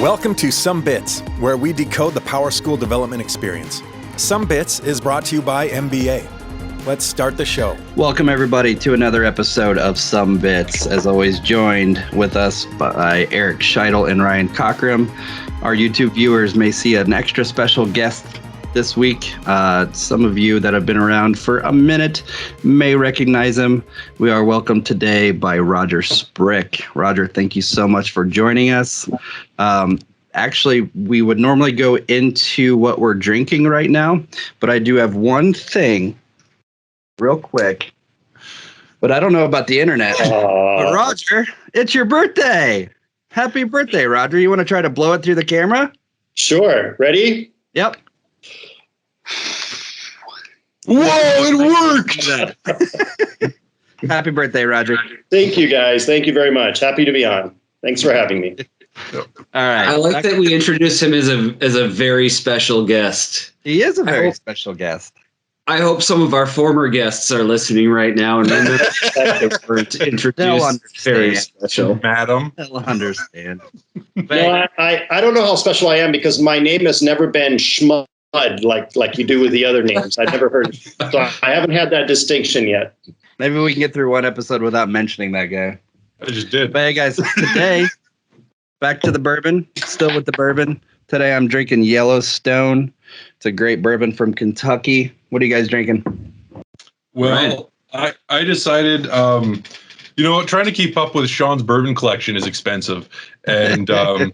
Welcome to Sumbits, where we decode the PowerSchool development experience. Sumbits is brought to you by MBA. Let's start the show. Welcome, everybody, to another episode of Sumbits. As always, joined with us by Eric Scheidel and Ryan Cockram. Our YouTube viewers may see an extra special guest this week. Some of you that have been around for a minute may recognize him. We are welcomed today by Roger Sprik. Roger, thank you so much for joining us. Actually, we would normally go into what we're drinking right now, but I do have one thing real quick, but I don't know about the internet. But Roger, it's your birthday. Happy birthday, Roger. You want to try to blow it through the camera? Sure. Ready? Yep. Whoa, it worked! Happy birthday, Roger. Thank you, guys. Thank you very much. Happy to be on. Thanks for having me. All right. I like that we introduced him as a very special guest. He is a very special guest. I hope some of our former guests are listening right now and then we're introduced very special. Madam. They'll understand. No, I don't know how special I am because my name has never been Schmud like you do with the other names. I've never heard. So I haven't had that distinction yet. Maybe we can get through one episode without mentioning that guy. I just did. But hey, guys, today, back to the bourbon. Still with the bourbon. Today I'm drinking Yellowstone. It's a great bourbon from Kentucky. What are you guys drinking? Well, I decided, trying to keep up with Sean's bourbon collection is expensive. And, I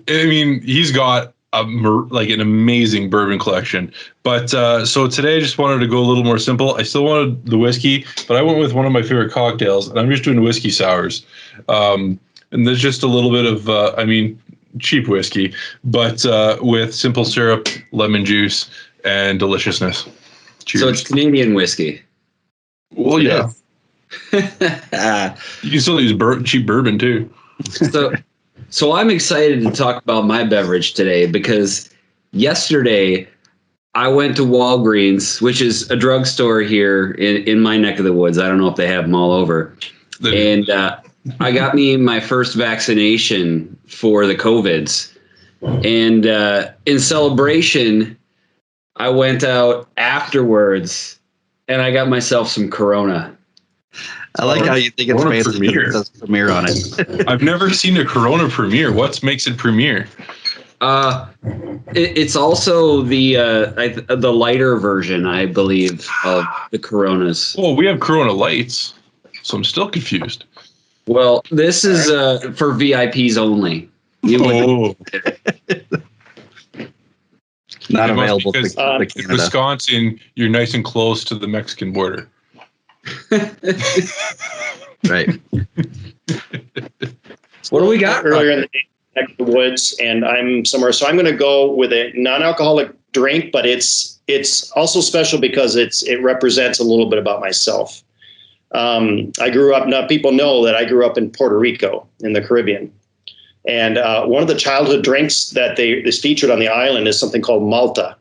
mean, he's got an amazing bourbon collection. But so today I just wanted to go a little more simple. I still wanted the whiskey, but I went with one of my favorite cocktails, and I'm just doing whiskey sours. And there's just a little bit of, cheap whiskey, but with simple syrup, lemon juice, and deliciousness. Cheers. So it's Canadian whiskey. Well, yeah. You can still use cheap bourbon too. So I'm excited to talk about my beverage today because yesterday I went to Walgreens, which is a drugstore here in my neck of the woods. I don't know if they have them all over. And I got me my first vaccination for the COVIDs. And in celebration, I went out afterwards and I got myself some Corona. I like how you think it's Corona fancy. Premier. It says Premier on it. I've never seen a Corona Premier. What makes it Premier? It's also the lighter version, I believe, of the Coronas. Well, we have Corona Lights, so I'm still confused. Well, this is for VIPs only. Not available because to in Canada. Wisconsin, you're nice and close to the Mexican border. Right. What do we got? Earlier in the day, neck of the woods, and I'm somewhere. So I'm going to go with a non-alcoholic drink, but it's also special because it represents a little bit about myself. I grew up. Now people know that I grew up in Puerto Rico in the Caribbean, and one of the childhood drinks that is featured on the island is something called Malta.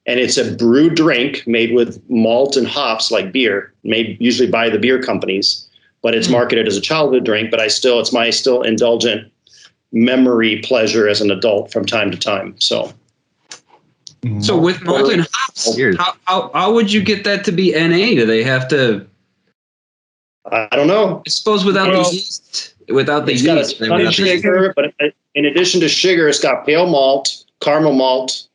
And it's a brewed drink made with malt and hops like beer, made usually by the beer companies, but it's marketed as a childhood drink. But it's my still indulgent memory pleasure as an adult from time to time. So with malt and hops, how would you get that to be NA? Do they have to? I don't know. I suppose without the yeast, It's got a ton of sugar, but in addition to sugar, it's got pale malt, caramel malt,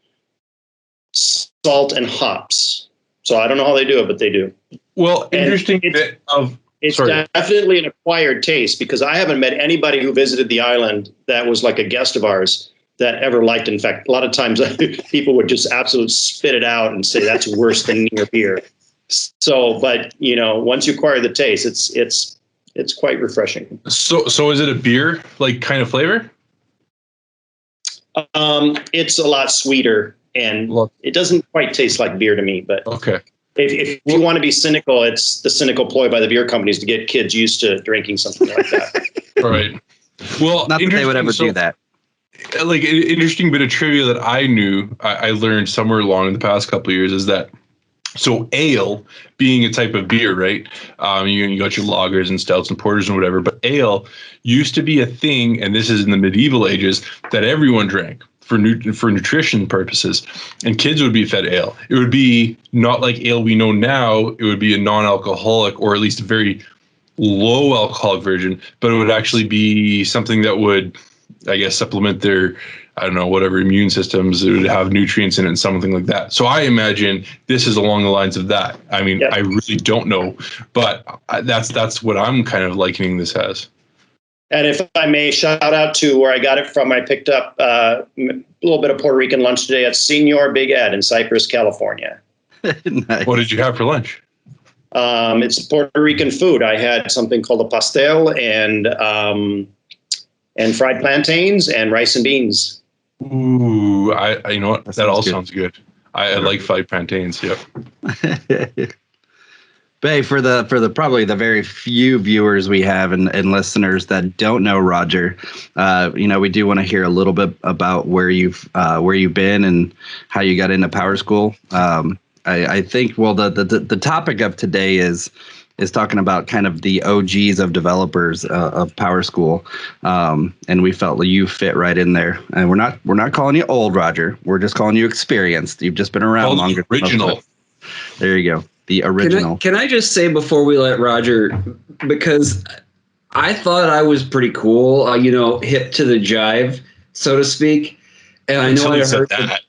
salt, and hops. So I don't know how they do it, but they do. Well, interesting bit of... It's definitely an acquired taste because I haven't met anybody who visited the island that was like a guest of ours that ever liked it. In fact, a lot of times people would just absolutely spit it out and say that's worse than near beer. So, but once you acquire the taste, it's quite refreshing. So is it a beer like kind of flavor? It's a lot sweeter. And it doesn't quite taste like beer to me, but okay. If you want to be cynical, it's the cynical ploy by the beer companies to get kids used to drinking something like that. Right. Well, not that they would ever do that. Like an interesting bit of trivia that I learned somewhere along in the past couple of years is that So ale being a type of beer, right? You got your lagers and stouts and porters and whatever, but ale used to be a thing, and this is in the medieval ages, that everyone drank for nutrition purposes, and kids would be fed ale. It would be not like ale we know now. It would be a non-alcoholic, or at least a very low alcoholic version, but it would actually be something that would, I guess, supplement their, I don't know, whatever immune systems. It would have nutrients in it and something like that. So I imagine this is along the lines of that. I mean, I really don't know, but that's what I'm kind of likening this as. And if I may shout out to where I got it from, I picked up a little bit of Puerto Rican lunch today at Senor Big Ed in Cypress, California. Nice. What did you have for lunch? It's Puerto Rican food. I had something called a pastel and fried plantains and rice and beans. Ooh, I you know what? That all sounds good. I like fried plantains. Yep. But hey, for the probably the very few viewers we have and listeners that don't know Roger, we do want to hear a little bit about where you've been and how you got into PowerSchool. I think the topic of today is talking about kind of the OGs of developers of PowerSchool, and we felt that you fit right in there. And we're not calling you old, Roger. We're just calling you experienced. You've just been around longer. Original. There you go. The original. Can I just say before we let Roger, because I thought I was pretty cool, hip to the jive, so to speak. And I know I heard that.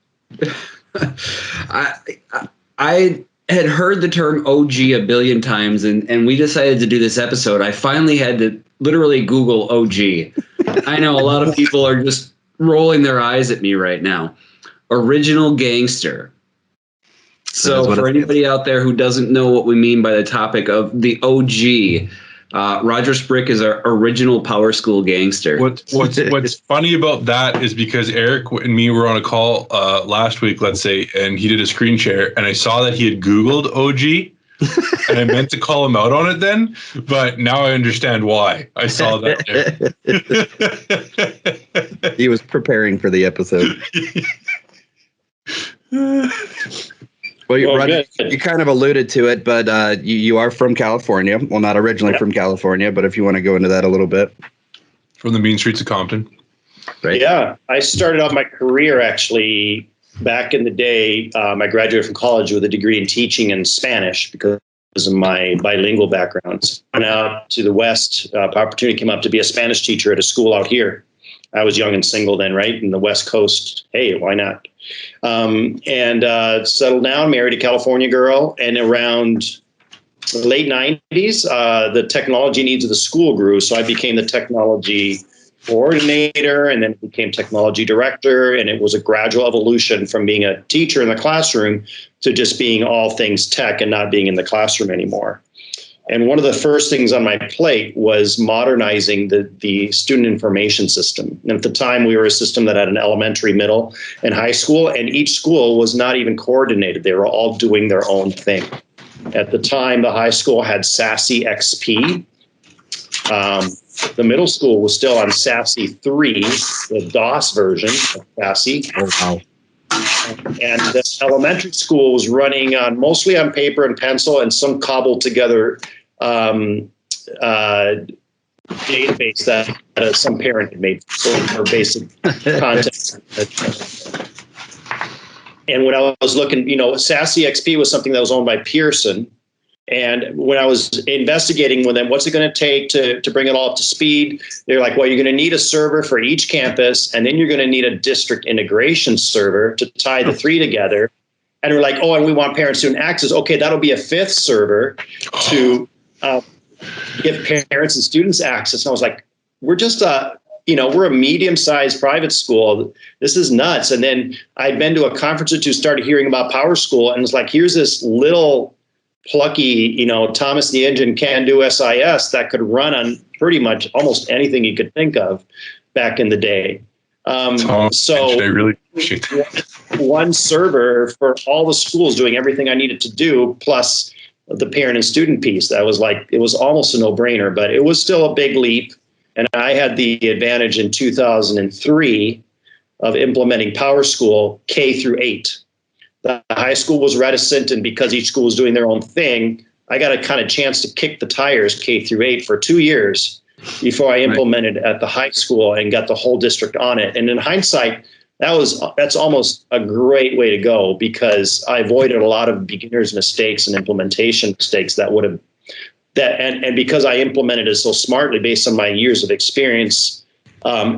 I had heard the term OG a billion times, and we decided to do this episode. I finally had to literally Google OG. I know a lot of people are just rolling their eyes at me right now. Original gangster. So for anybody out there who doesn't know what we mean by the topic of the OG, Roger Sprik is our original PowerSchool gangster. What's funny about that is because Eric and me were on a call last week, let's say, and he did a screen share, and I saw that he had Googled OG, and I meant to call him out on it then, but now I understand why. I saw that there. He was preparing for the episode. Well, Roger, you kind of alluded to it, but you are from California. Well, not originally from California, but if you want to go into that a little bit. From the mean streets of Compton. Right. Yeah, I started off my career actually back in the day. I graduated from college with a degree in teaching and Spanish because of my bilingual background. So I went out to the West. Opportunity came up to be a Spanish teacher at a school out here. I was young and single then, right? In the West Coast. Hey, why not? And settled down, married a California girl. And around the late 90s, the technology needs of the school grew. So I became the technology coordinator and then became technology director. And it was a gradual evolution from being a teacher in the classroom to just being all things tech and not being in the classroom anymore. And one of the first things on my plate was modernizing the student information system. And at the time, we were a system that had an elementary, middle, and high school, and each school was not even coordinated. They were all doing their own thing. At the time, the high school had SASE XP. The middle school was still on SASE 3, the DOS version of SASE. Oh, wow. And the elementary school was running mostly on paper and pencil and some cobbled together database that some parent had made for basic content. And when I was looking, SASE XP was something that was owned by Pearson. And when I was investigating with them, what's it going to take to bring it all up to speed? They're like, well, you're going to need a server for each campus, and then you're going to need a district integration server to tie the three together. And we're like, oh, and we want parent-student access. Okay, that'll be a fifth server to give parents and students access. And I was like, we're just we're a medium-sized private school. This is nuts. And then I'd been to a conference or two, started hearing about PowerSchool, and it's like, here's this little plucky, Thomas the Engine can-do SIS that could run on pretty much almost anything you could think of back in the day. So I really appreciate that. One server for all the schools doing everything I needed to do, plus the parent and student piece. That was it was almost a no-brainer, but it was still a big leap. And I had the advantage in 2003 of implementing PowerSchool K through 8. The high school was reticent, and because each school was doing their own thing, I got a kind of chance to kick the tires K through 8 for 2 years before I implemented at the high school and got the whole district on it. And in hindsight, that's almost a great way to go, because I avoided a lot of beginners' mistakes and implementation mistakes that would have and because I implemented it so smartly based on my years of experience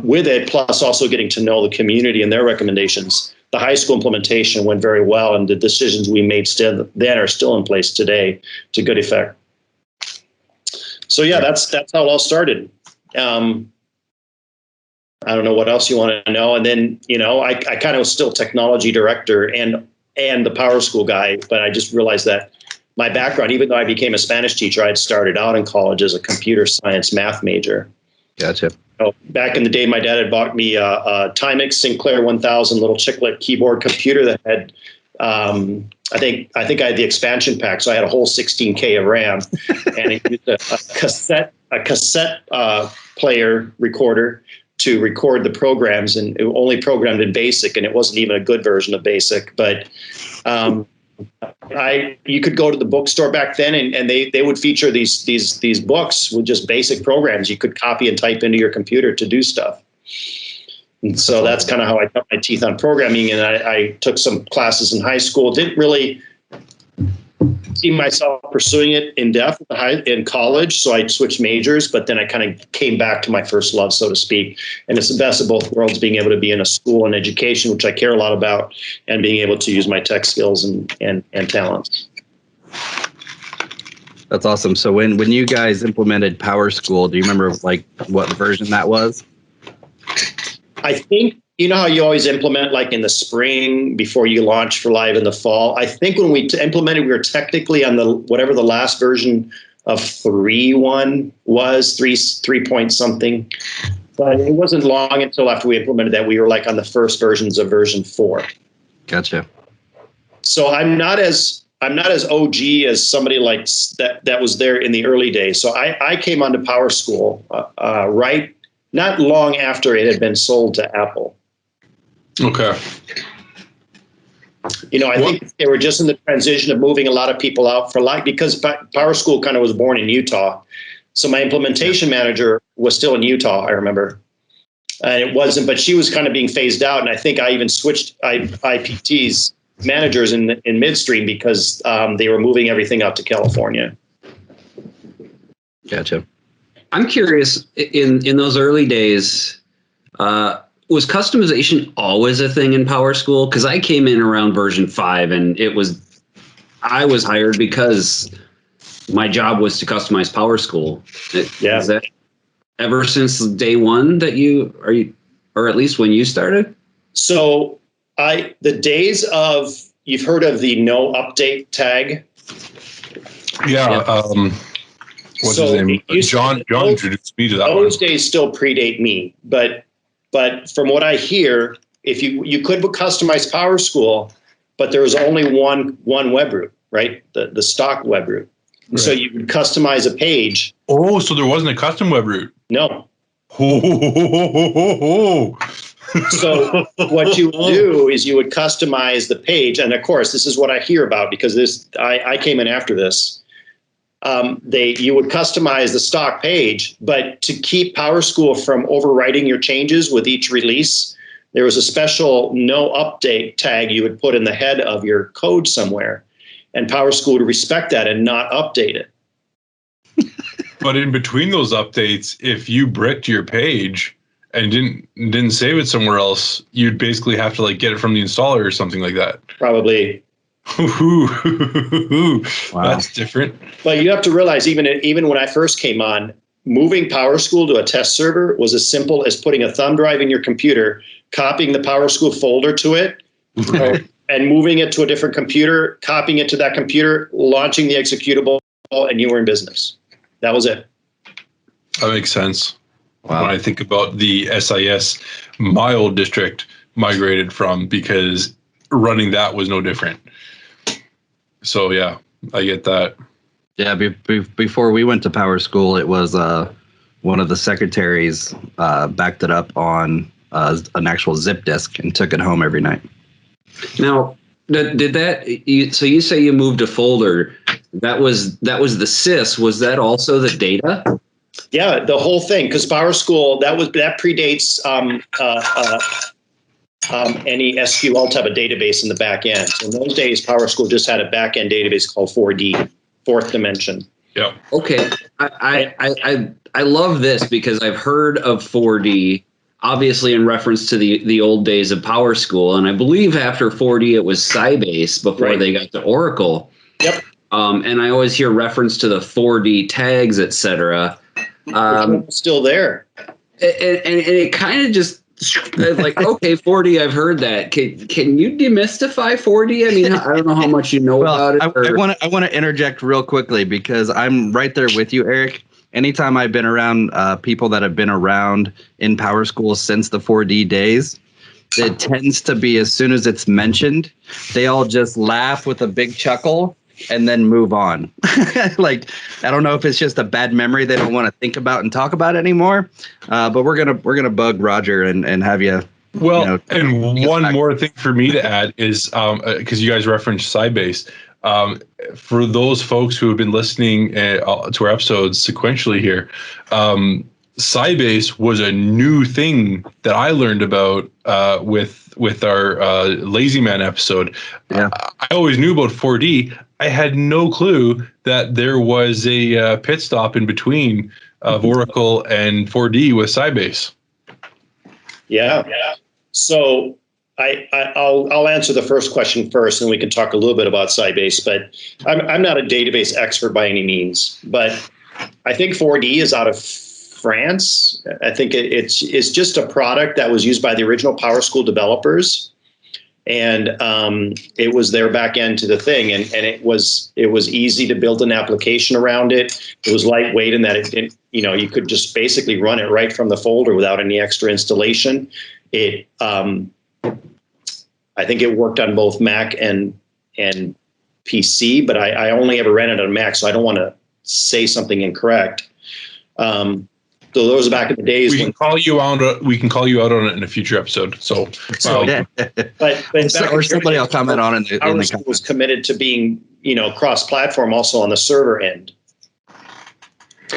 with it, plus also getting to know the community and their recommendations, the high school implementation went very well, and the decisions we made then are still in place today to good effect. So yeah, that's how it all started. I don't know what else you want to know. And then, I kind of was still technology director and the PowerSchool guy, but I just realized that my background, even though I became a Spanish teacher, I had started out in college as a computer science math major. Gotcha. So back in the day, my dad had bought me a Timex Sinclair 1000 little chiclet keyboard computer that had, I think I had the expansion pack, so I had a whole 16K of RAM, and it used a cassette player recorder to record the programs, and it only programmed in BASIC, and it wasn't even a good version of BASIC. But you could go to the bookstore back then, and they would feature these books with just basic programs you could copy and type into your computer to do stuff. And so that's kind of how I got my teeth on programming. And I took some classes in high school. Didn't really see myself pursuing it in depth in college, so I switched majors, but then I kind of came back to my first love, so to speak. And it's the best of both worlds, being able to be in a school and education, which I care a lot about, and being able to use my tech skills and talents. That's awesome. So when you guys implemented PowerSchool, do you remember what version that was? I think, how you always implement like in the spring before you launch for live in the fall. I think when we implemented, we were technically on whatever the last version of 3.1 was, 3 point something. But it wasn't long until after we implemented that we were like on the first versions of version 4. Gotcha. So I'm not as OG as somebody like that was there in the early days. So I came onto PowerSchool not long after it had been sold to Apple. Okay. I think they were just in the transition of moving a lot of people out for life, because PowerSchool kind of was born in Utah. So my implementation manager was still in Utah, I remember. And it wasn't, but she was kind of being phased out. And I think I even switched IPT's managers in midstream because they were moving everything out to California. Gotcha. I'm curious, in those early days, was customization always a thing in PowerSchool? Because I came in around version 5, and I was hired because my job was to customize PowerSchool. Yeah. Is that ever since day one that or at least when you started? So the days of, you've heard of the no update tag? Yeah. What's his name? John introduced me to that. Those days still predate me, but from what I hear, if you could customize PowerSchool, but there was only one web root, right? The stock web root. Right. So you would customize a page. Oh, so there wasn't a custom web root? No. So what you would do is you would customize the page, and of course, this is what I hear about because I came in after this. You would customize the stock page, but to keep PowerSchool from overwriting your changes with each release, there was a special no update tag you would put in the head of your code somewhere, and PowerSchool would respect that and not update it. But in between those updates, if you bricked your page and didn't save it somewhere else, you'd basically have to get it from the installer or something like that. Probably. Wow. That's different. But you have to realize, even when I first came on, moving PowerSchool to a test server was as simple as putting a thumb drive in your computer, copying the PowerSchool folder to it, and moving it to a different computer, copying it to that computer, launching the executable, and you were in business. That was it. That makes sense. Wow. When I think about the SIS my old district migrated from, because running that was no different. So yeah, I get that. Yeah, before we went to PowerSchool, it was one of the secretaries backed it up on an actual zip disk and took it home every night. Now, Did that? So you say you moved a folder. That was the SIS. Was that also the data? Yeah, the whole thing, because PowerSchool that predates any SQL type of database in the back end. So in those days, PowerSchool just had a back end database called 4D, fourth dimension. Yeah. Okay. I love this because I've heard of 4D, obviously in reference to the old days of PowerSchool, and I believe after 4D it was Sybase before they got to Oracle. Yep. And I always hear reference to the 4D tags, etc. Still there. And it kind of just like, okay, 4D, I've heard that. Can you demystify 4D? I mean, I don't know how much you know about it. I want to interject real quickly because I'm right there with you, Eric. Anytime I've been around people that have been around in PowerSchool since the 4D days, it tends to be as soon as it's mentioned, they all just laugh with a big chuckle and then move on. Like, I don't know if it's just a bad memory they don't want to think about and talk about anymore. But we're gonna bug Roger and have you. Well, and one more thing for me to add is because you guys referenced Sybase. For those folks who have been listening to our episodes sequentially here, Sybase was a new thing that I learned about with our Lazy Man episode. Yeah. I always knew about 4D. I had no clue that there was a pit stop in between of Oracle and 4D with Sybase. Yeah. So I'll answer the first question first, and we can talk a little bit about Sybase. But I'm not a database expert by any means. But I think 4D is out of France. I think it's just a product that was used by the original PowerSchool developers, and it was their back end to the thing, and it was easy to build an application around it. It was lightweight in that it you could just basically run it right from the folder without any extra installation. It I think it worked on both Mac and PC, but I only ever ran it on Mac, so I don't want to say something incorrect. So those are back in the days. We can call you out on it in a future episode. So, or somebody will comment on it in the comments. Was committed to being cross-platform also on the server end,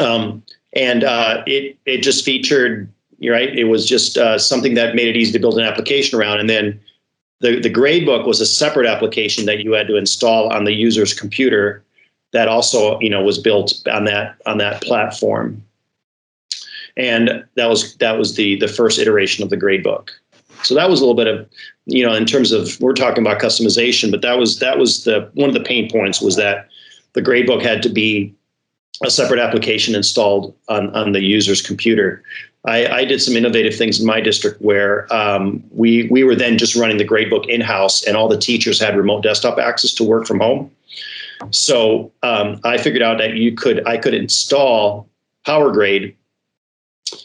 and it just featured. You're right. It was just something that made it easy to build an application around, and then the gradebook was a separate application that you had to install on the user's computer. That also was built on that platform. And that was the first iteration of the gradebook. So that was a little bit of, in terms of, we're talking about customization, but that was one of the pain points was that the gradebook had to be a separate application installed on the user's computer. I did some innovative things in my district where we were then just running the gradebook in-house, and all the teachers had remote desktop access to work from home. So I figured out that I could install PowerGrade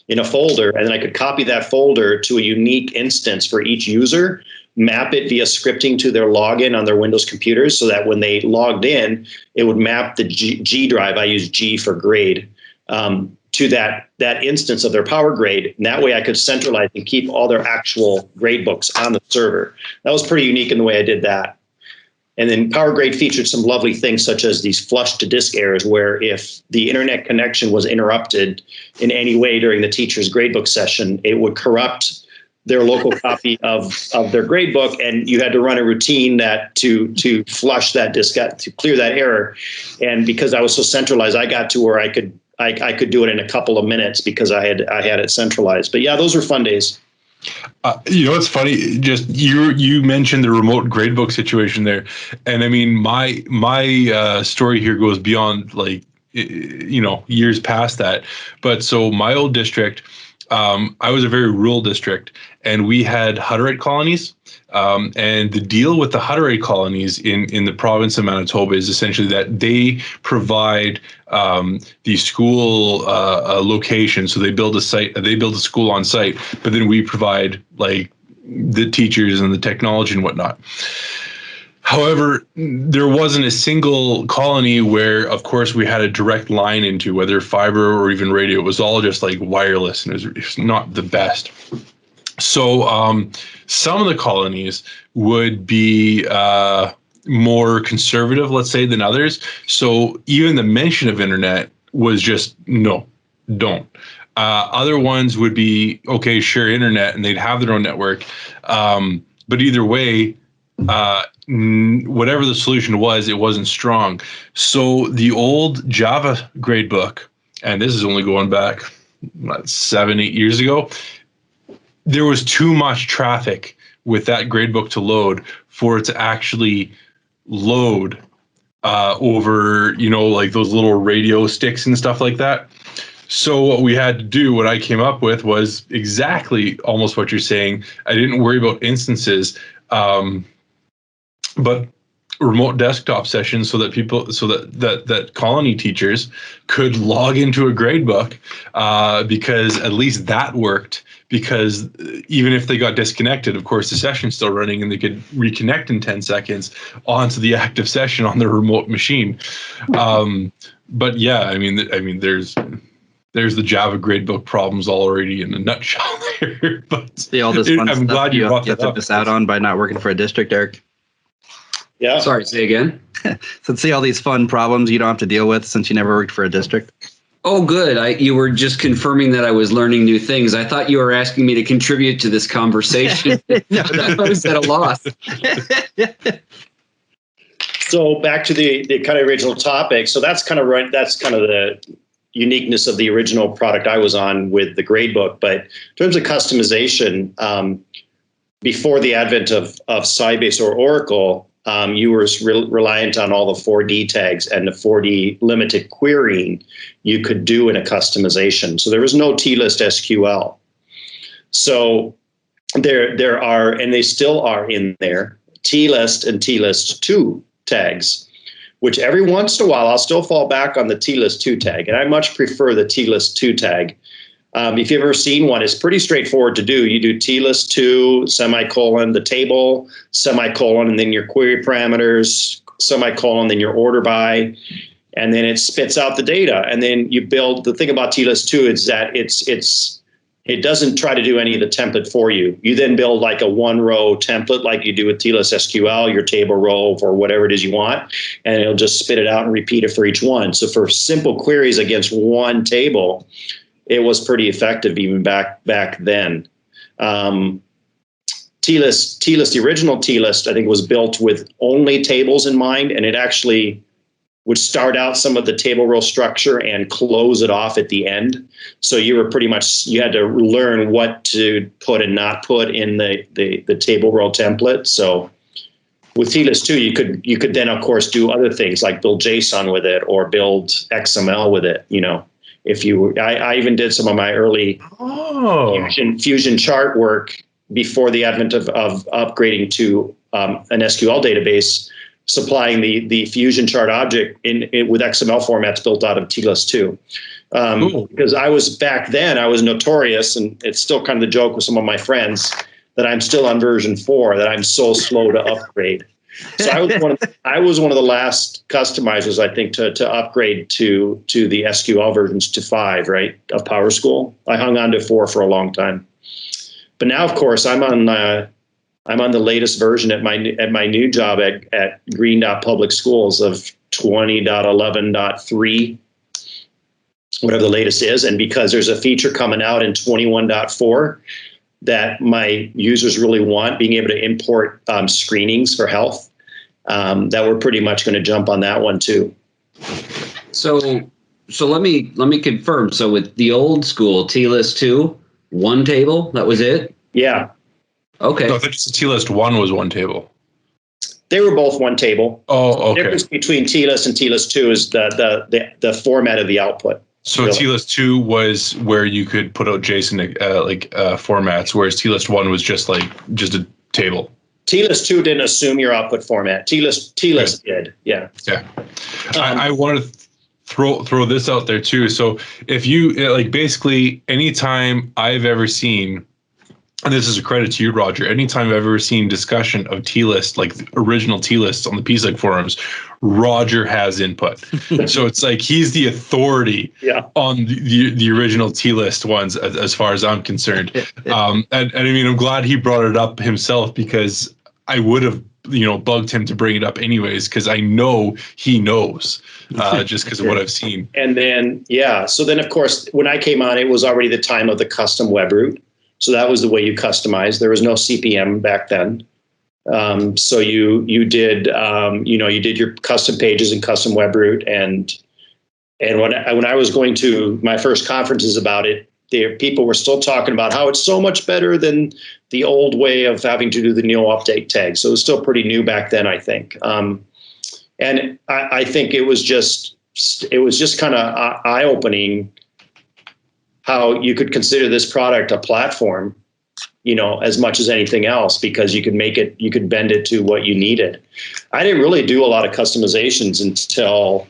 in a folder, and then I could copy that folder to a unique instance for each user, map it via scripting to their login on their Windows computers so that when they logged in, it would map the G drive, I use G for grade, to that instance of their PowerGrade. And that way I could centralize and keep all their actual grade books on the server. That was pretty unique in the way I did that. And then PowerGrade featured some lovely things such as these flush to disk errors, where if the internet connection was interrupted in any way during the teacher's gradebook session, it would corrupt their local copy of their gradebook, and you had to run a routine that to flush that disk out, to clear that error. And because I was so centralized, I got to where I could do it in a couple of minutes because I had it centralized. But yeah, those were fun days. It's funny. Just you mentioned the remote gradebook situation there, and I mean my story here goes beyond years past that. But so my old district, I was a very rural district, and we had Hutterite colonies. And the deal with the Hutterite colonies in the province of Manitoba is essentially that they provide the school location. So they build a school on site, but then we provide like the teachers and the technology and whatnot. However, there wasn't a single colony where, of course, we had a direct line into, whether fiber or even radio. It was all just like wireless, and it was not the best. So some of the colonies would be more conservative, let's say, than others. So even the mention of internet was just no, don't. Other ones would be, okay, sure, internet, and they'd have their own network. But either way, whatever the solution was, it wasn't strong. So the old Java gradebook, and this is only going back 7-8 years ago, there was too much traffic with that gradebook to load for it to actually load over, like those little radio sticks and stuff like that. So what we had to do, what I came up with, was exactly almost what you're saying. I didn't worry about instances, but remote desktop sessions, so that that colony teachers could log into a gradebook, because at least that worked. Because even if they got disconnected, of course, the session's still running, and they could reconnect in 10 seconds onto the active session on their remote machine. But yeah, I mean, there's the Java gradebook problems already in a nutshell there. But See all this fun I'm stuff glad you brought have that to up. miss out on by not working for a district, Eric. Yeah. Sorry, say again. So see all these fun problems you don't have to deal with since you never worked for a district. Oh, good. You were just confirming that I was learning new things. I thought you were asking me to contribute to this conversation. No. I was at a loss. So back to the kind of original topic. So that's kind of right. That's kind of the uniqueness of the original product I was on with the gradebook. But in terms of customization, before the advent of Sybase or Oracle, you were reliant on all the 4D tags and the 4D limited querying you could do in a customization. So there was no T-list SQL. So there are, and they still are in there, T-list and T-list 2 tags, which every once in a while I'll still fall back on the T-list 2 tag. And I much prefer the T-list 2 tag. If you've ever seen one, it's pretty straightforward to do. You do T-list 2, semicolon, the table, semicolon, and then your query parameters, semicolon, then your order by, and then it spits out the data. And then you build, the thing about T-list 2 is that it doesn't try to do any of the template for you. You then build like a one-row template like you do with T-list SQL, your table row for whatever it is you want, and it'll just spit it out and repeat it for each one. So for simple queries against one table, it was pretty effective even back then. T-list, the original T-list, I think, was built with only tables in mind, and it actually would start out some of the table row structure and close it off at the end. So you were pretty much, you had to learn what to put and not put in the table row template. So with T-list 2, you could then, of course, do other things like build JSON with it or build XML with it, If I even did some of my early Fusion chart work before the advent of upgrading to an SQL database, supplying the Fusion chart object with XML formats built out of T-list 2. Because I was notorious, and it's still kind of the joke with some of my friends, that I'm still on version 4, that I'm so slow to upgrade. So I was one of the last customizers, I think, to upgrade to the SQL versions to 5, right, of PowerSchool. I hung on to 4 for a long time, but now, of course, I'm on the latest version at my new job at Green Dot Public Schools of 20.11.3, whatever the latest is, and because there's a feature coming out in 21.4 that my users really want, being able to import screenings for health, that we're pretty much going to jump on that one too. So let me confirm. So with the old school T-list 2, one table, that was it? Yeah. Okay. No, I think T-list 1 was one table. They were both one table. Oh, okay. The difference between T-list and T-list 2 is the format of the output. So really. T-list 2 was where you could put out JSON formats, whereas T-list 1 was just a table. T-list 2 didn't assume your output format. T-list did. Yeah. Yeah. I wanted to throw this out there too. So if you basically anytime I've ever seen and this is a credit to you, Roger, anytime I've ever seen discussion of T-list, like original T-lists on the PSEC forums, Roger has input. So it's like he's the authority on the original T-list ones as far as I'm concerned. And I mean, I'm glad he brought it up himself, because I would have, bugged him to bring it up anyways, because I know he knows just because of what I've seen. And then, so then, of course, when I came on, it was already the time of the custom web route. So that was the way you customized. There was no CPM back then. So you did, you did your custom pages and custom web route. And when I was going to my first conferences about it, people were still talking about how it's so much better than the old way of having to do the no update tag. So it was still pretty new back then, I think. And I think it was just kind of eye-opening how you could consider this product a platform, as much as anything else, because you could bend it to what you needed. I didn't really do a lot of customizations until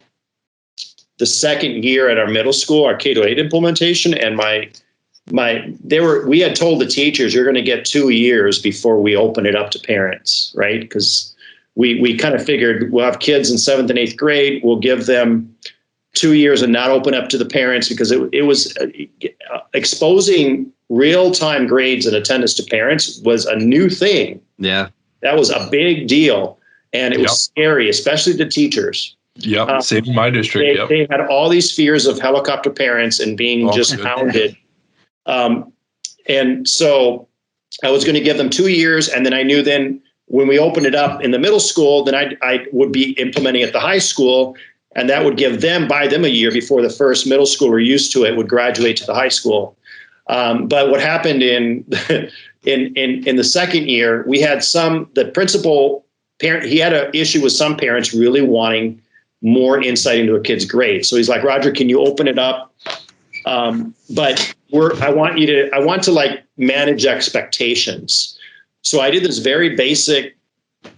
the second year at our middle school, our K-8 implementation. And we had told the teachers, you're going to get 2 years before we open it up to parents, right? Because we kind of figured we'll have kids in 7th and 8th grade. We'll give them 2 years and not open up to the parents, because it was exposing real-time grades and attendance to parents was a new thing. Yeah. That was a big deal. And it was scary, especially to teachers. Yep. Same in my district. They had all these fears of helicopter parents and being hounded. And so I was going to give them 2 years. And then I knew then when we opened it up in the middle school, then I would be implementing at the high school. And that would buy them a year before the first middle schooler used to it would graduate to the high school. But what happened in the second year, we had the principal parent, he had an issue with some parents really wanting more insight into a kid's grade. So he's like, Roger, can you open it up? But I want to like manage expectations. So I did this very basic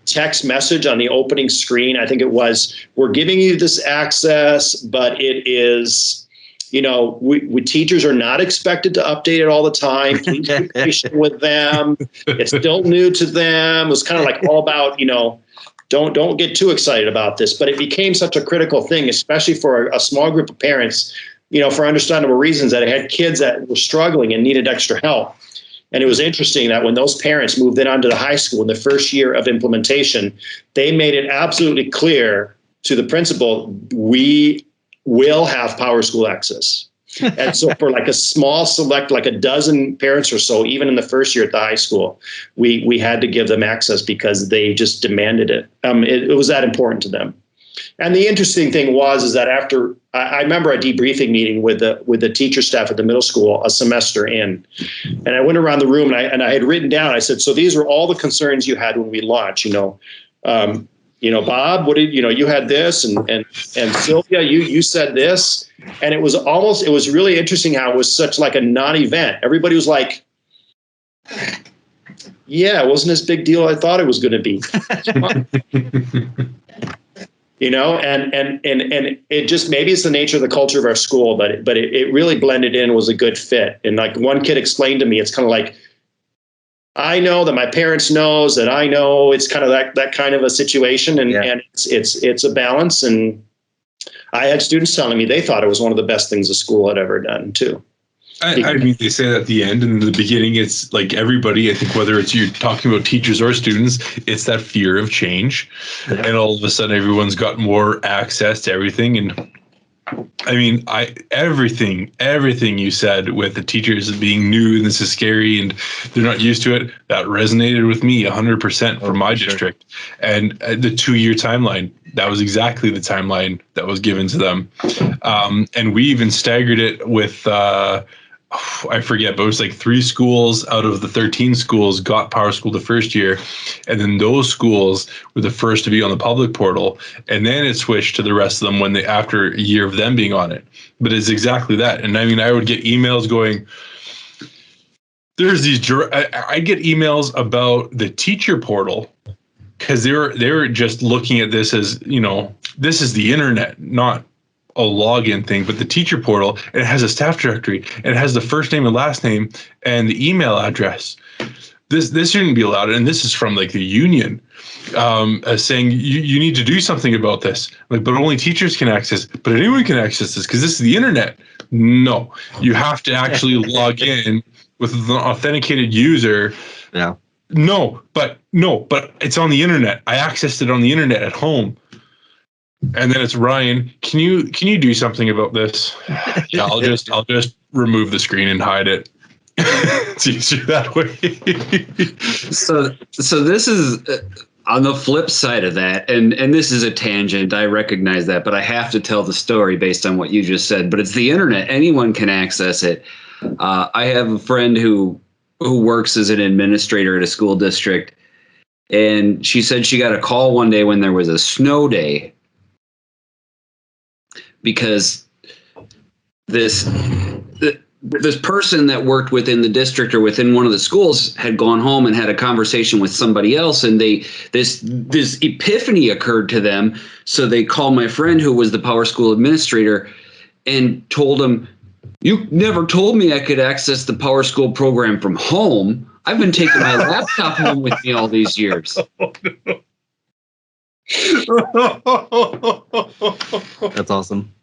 text message on the opening screen. I think it was, we're giving you this access, but it is, we teachers are not expected to update it all the time. Please be patient with them. It's still new to them. It was kind of like all about, don't get too excited about this. But it became such a critical thing, especially for a small group of parents, for understandable reasons, that it had kids that were struggling and needed extra help. And it was interesting that when those parents moved in onto the high school in the first year of implementation, they made it absolutely clear to the principal, we will have PowerSchool access. And so for like a small select, like a dozen parents or so, even in the first year at the high school, we had to give them access because they just demanded it. It was that important to them. And the interesting thing is that after I remember a debriefing meeting with the teacher staff at the middle school a semester in, and I went around the room and I had written down, I said, so these were all the concerns you had when we launched, Bob, what did you had this, and Sylvia, you said this, and it was really interesting how it was such like a non-event. Everybody was like, yeah, it wasn't as big deal I thought it was going to be. And it just, maybe it's the nature of the culture of our school, but it really blended in, was a good fit. And like one kid explained to me, it's kind of like, I know that my parents knows that I know, it's kind of that kind of a situation. And it's a balance. And I had students telling me they thought it was one of the best things the school had ever done too. I mean, they say that at the end, and in the beginning, it's like everybody, I think whether it's you're talking about teachers or students, it's that fear of change. Yeah. And all of a sudden everyone's got more access to everything. And I mean, everything you said with the teachers being new and this is scary and they're not used to it, that resonated with me 100% for my district. And the 2-year timeline, that was exactly the timeline that was given to them. And we even staggered it with, I forget, but it was like 3 schools out of the 13 schools got PowerSchool the first year. And then those schools were the first to be on the public portal. And then it switched to the rest of them after a year of them being on it. But it's exactly that. And I mean, I would get emails going, I get emails about the teacher portal because they were just looking at this as, this is the internet, not login thing, but the teacher portal, and it has a staff directory, and it has the first name and last name and the email address. This shouldn't be allowed, and this is from like the union, saying you need to do something about this. Like, but only teachers can access, but anyone can access this because this is the internet. No, you have to actually log in with an authenticated user. Yeah. No, but it's on the internet. I accessed it on the internet at home. And then it's Ryan. Can you do something about this? Yeah, I'll just remove the screen and hide it. It's easier that way. So this is on the flip side of that, and this is a tangent. I recognize that, but I have to tell the story based on what you just said. But it's the internet; anyone can access it. I have a friend who works as an administrator at a school district, and she said she got a call one day when there was a snow day because this person that worked within the district or within one of the schools had gone home and had a conversation with somebody else, and this epiphany occurred to them. So they called my friend who was the PowerSchool administrator and told him, "You never told me I could access the PowerSchool program from home. I've been taking my laptop home with me all these years." That's awesome.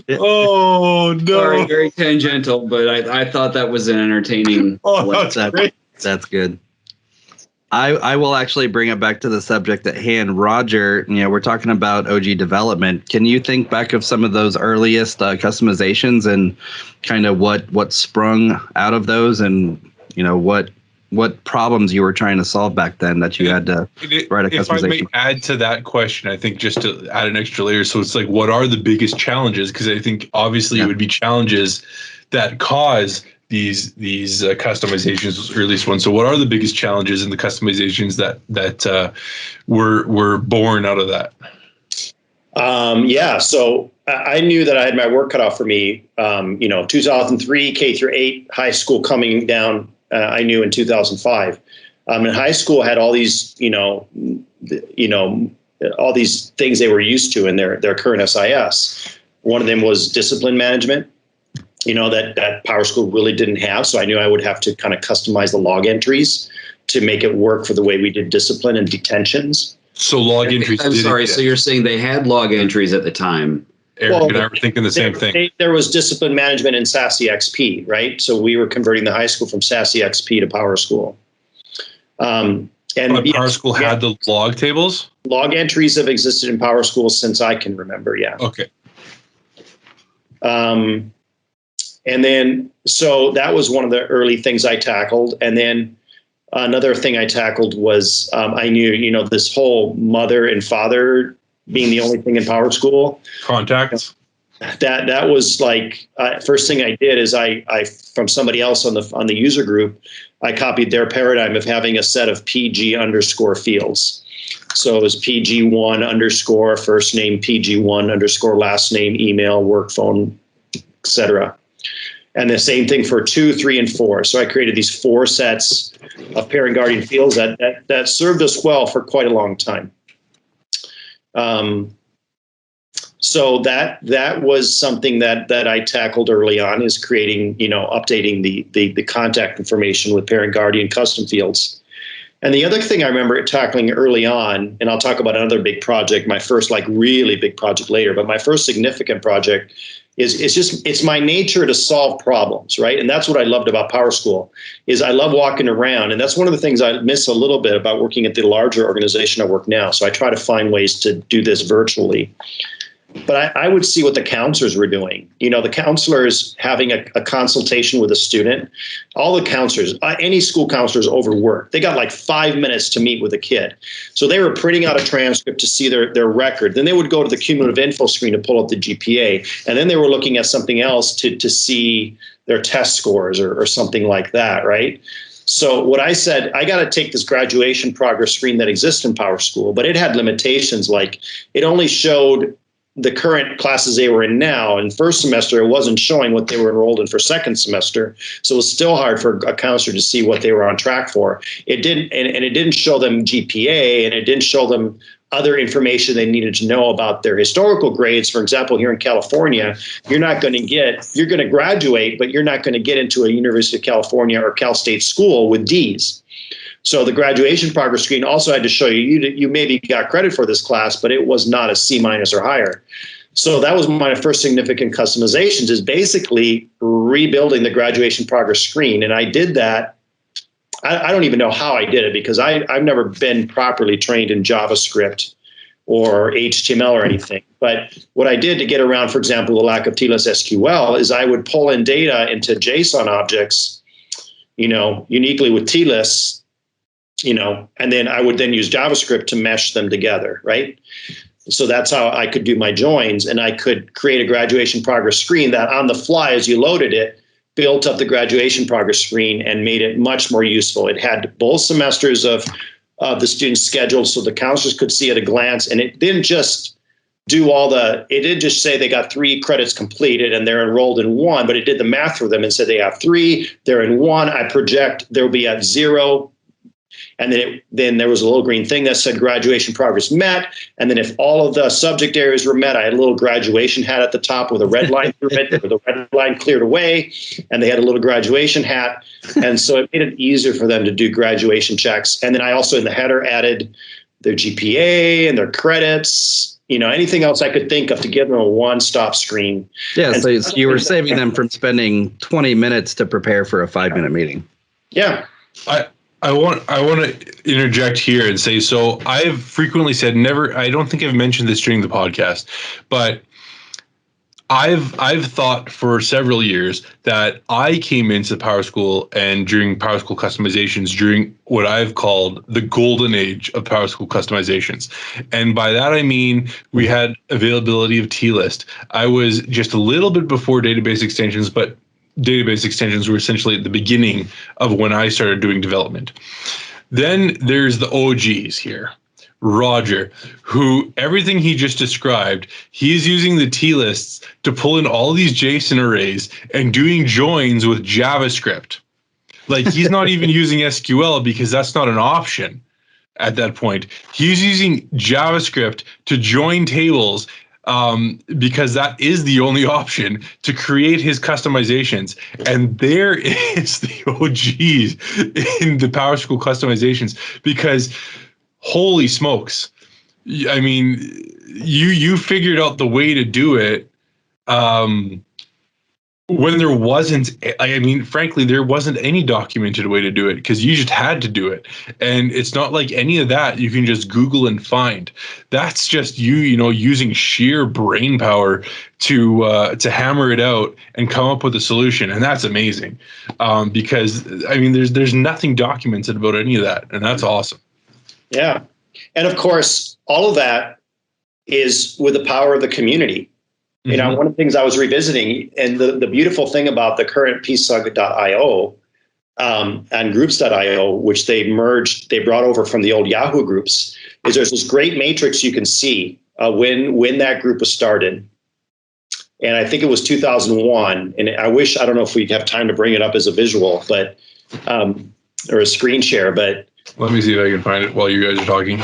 Oh no! Sorry, very tangential, but I thought that was an entertaining. That's good. I will actually bring it back to the subject at hand. Roger, we're talking about OG development. Can you think back of some of those earliest customizations and kind of what sprung out of those, and what problems you were trying to solve back then that you had to write a customization? If I may add to that question, I think just to add an extra layer. So it's like, what are the biggest challenges? Because I think obviously it would be challenges that cause these customizations, or at least one. So what are the biggest challenges in the customizations that were born out of that? So I knew that I had my work cut off for me. 2003 K through 8 high school coming down. I knew in 2005. And high school had all these, all these things they were used to in their current SIS. One of them was discipline management, that PowerSchool really didn't have. So I knew I would have to kind of customize the log entries to make it work for the way we did discipline and detentions. So log entries. I'm sorry. So you're saying they had log entries at the time? Eric and I were thinking the same thing. There was discipline management in SASE XP, right? So we were converting the high school from SASE XP to PowerSchool. PowerSchool had the log tables? Log entries have existed in PowerSchool since I can remember, yeah. Okay. And then, so that was one of the early things I tackled. And then another thing I tackled was I knew, this whole mother and father being the only thing in PowerSchool. Contacts. That was like first thing I did is I from somebody else on the user group, I copied their paradigm of having a set of PG underscore fields. So it was PG1 underscore first name, PG1 underscore last name, email, work phone, etc. And the same thing for 2, 3, and 4. So I created these 4 sets of parent guardian fields that served us well for quite a long time. So that was something that I tackled early on, is creating, updating the contact information with parent guardian custom fields. And the other thing I remember tackling early on, and I'll talk about another big project, my first really big project later, but my first significant project it's my nature to solve problems, right? And that's what I loved about PowerSchool, is I love walking around. And that's one of the things I miss a little bit about working at the larger organization I work now. So I try to find ways to do this virtually. But I would see what the counselors were doing. The counselors having a consultation with a student. All the counselors, any school counselors overworked. They got like 5 minutes to meet with a kid. So they were printing out a transcript to see their record. Then they would go to the cumulative info screen to pull up the GPA. And then they were looking at something else to see their test scores or something like that, right? So what I said, I got to take this graduation progress screen that exists in PowerSchool, but it had limitations, like it only showed the current classes they were in now. In first semester, it wasn't showing what they were enrolled in for second semester. So it was still hard for a counselor to see what they were on track for. It didn't, and it didn't show them GPA, and it didn't show them other information they needed to know about their historical grades. For example, here in California, you're going to graduate, but you're not going to get into a University of California or Cal State school with D's. So the graduation progress screen also had to show you maybe got credit for this class, but it was not a C- or higher. So that was my first significant customizations, is basically rebuilding the graduation progress screen. And I did that. I don't even know how I did it, because I've never been properly trained in JavaScript or HTML or anything. But what I did to get around, for example, the lack of TLS SQL, is I would pull in data into JSON objects, uniquely with TLS, and then I would then use JavaScript to mesh them together, right? So that's how I could do my joins, and I could create a graduation progress screen that on the fly, as you loaded it, built up the graduation progress screen and made it much more useful. It had both semesters of the students scheduled, so the counselors could see at a glance, and it didn't just it didn't just say they got 3 credits completed and they're enrolled in 1, but it did the math for them and said they have 3, they're in 1, I project they'll be at 0. And then there was a little green thing that said graduation progress met. And then if all of the subject areas were met, I had a little graduation hat at the top with a red line through it, where the red line cleared away, and they had a little graduation hat. And so it made it easier for them to do graduation checks. And then I also, in the header, added their GPA and their credits, anything else I could think of to give them a one-stop screen. Yeah, so you were saving them from spending 20 minutes to prepare for a 5-minute meeting. Yeah. I want to interject here and say, so I've frequently said I don't think I've mentioned this during the podcast, but I've thought for several years that I came into PowerSchool and during PowerSchool customizations during what I've called the golden age of PowerSchool customizations. And by that, I mean, we had availability of T-List. I was just a little bit before database extensions, but database extensions were essentially at the beginning of when I started doing development. Then there's the OGs here. Roger, who everything he just described, he's using the T-lists to pull in all these JSON arrays and doing joins with JavaScript. Like, he's not even using SQL because that's not an option at that point. He's using JavaScript to join tables because that is the only option to create his customizations. And there is the OGs in the PowerSchool customizations, because holy smokes. I mean, you figured out the way to do it when there wasn't, frankly, there wasn't any documented way to do it, because you just had to do it. And it's not like any of that you can just Google and find. That's just using sheer brain power to hammer it out and come up with a solution. And that's amazing, because there's nothing documented about any of that, and that's awesome. Yeah. And of course, all of that is with the power of the community. Mm-hmm. One of the things I was revisiting, and the beautiful thing about the current psug.io and groups.io, which they brought over from the old Yahoo groups, is there's this great matrix you can see when that group was started. And I think it was 2001. And I don't know if we have time to bring it up as a visual, but or a screen share, but let me see if I can find it while you guys are talking.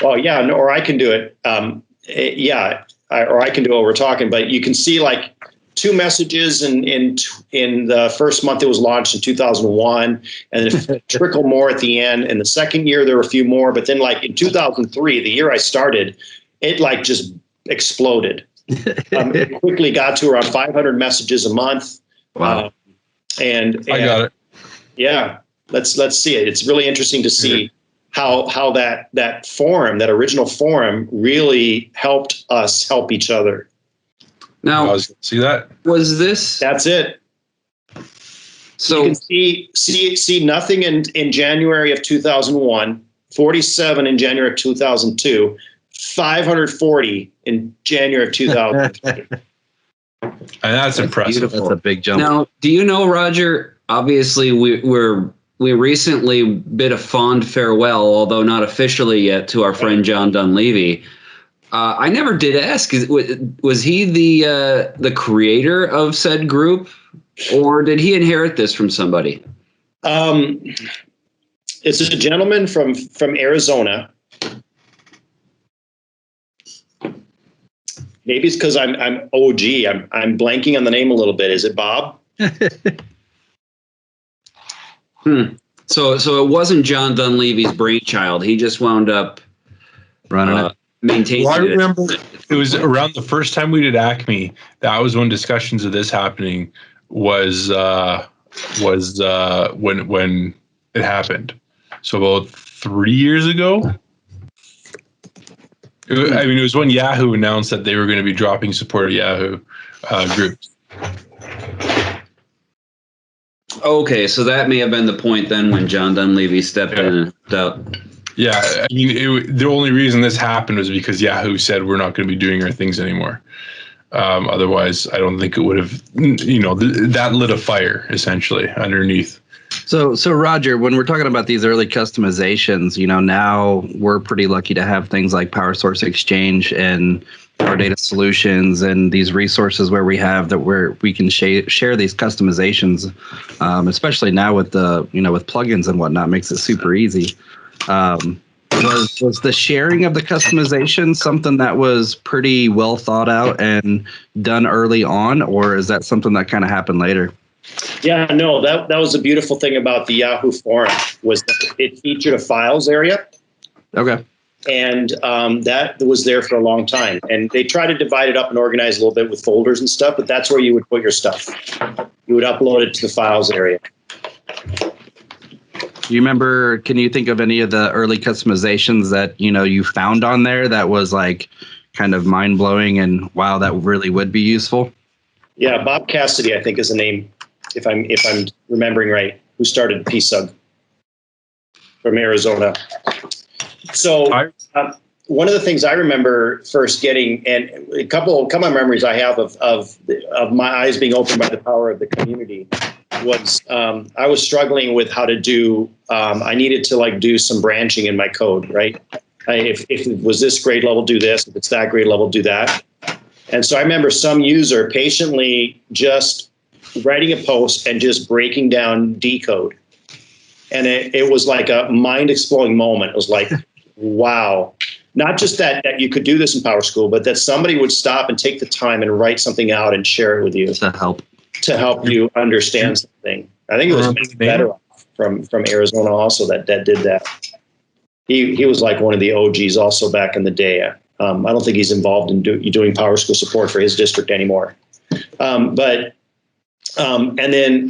Oh, yeah, no, or I can do it. Or I can do it while we're talking. But you can see like 2 messages in the first month it was launched in 2001, and then a trickle more at the end. In the second year, there were a few more. But then like in 2003, the year I started, it like just exploded. It quickly got to around 500 messages a month. Wow. And I got it. Yeah. Let's see it. It's really interesting to see how that forum, that original forum, really helped us help each other. Now, see that? Was this? That's it. So you can see nothing in January of 2001, 47 in January of 2002, 540 in January of 2003. And that's impressive. Beautiful. That's a big jump. Now, do you know, Roger? Obviously, we recently bid a fond farewell, although not officially yet, to our friend John Dunleavy. I never did ask, was he the creator of said group, or did he inherit this from somebody? It's a gentleman from Arizona. Maybe it's because I'm OG. I'm blanking on the name a little bit. Is it Bob? So it wasn't John Dunleavy's brainchild. He just wound up Running it. maintaining Well, I it. remember it was around the first time we did Acme. That was when discussions of this happening was when it happened. So about 3 years ago. It was when Yahoo announced that they were going to be dropping support of Yahoo groups. Okay, so that may have been the point then when John Dunleavy stepped in and out. Yeah, I mean, the only reason this happened was because Yahoo said we're not going to be doing our things anymore. Otherwise, I don't think it would have, that lit a fire essentially underneath. So Roger, when we're talking about these early customizations, now we're pretty lucky to have things like PowerSource Exchange and Power Data Solutions and these resources where we can share these customizations, especially now with the with plugins and whatnot, makes it super easy. Was the sharing of the customization something that was pretty well thought out and done early on, or is that something that kind of happened later? Yeah, no, that was the beautiful thing about the Yahoo forum was that it featured a files area. Okay. And that was there for a long time. And they try to divide it up and organize a little bit with folders and stuff, but that's where you would put your stuff. You would upload it to the files area. Do you remember, can you think of any of the early customizations that, you found on there that was like kind of mind blowing and wow, that really would be useful? Yeah, Bob Cassidy, I think is the name, if I'm remembering right, who started PSUG from Arizona. So one of the things I remember first getting, and a couple of memories I have of my eyes being opened by the power of the community, was I was struggling with how to do. I needed to do some branching in my code, right? If it was this grade level, do this. If it's that grade level, do that. And so I remember some user patiently just writing a post and just breaking down decode. And it was like a mind-exploding moment. It was like, wow. Not just that you could do this in PowerSchool, but that somebody would stop and take the time and write something out and share it with you. To help you understand something. I think it was better from Arizona also that did that. He was like one of the OGs also back in the day. I don't think he's involved in doing PowerSchool support for his district anymore. And then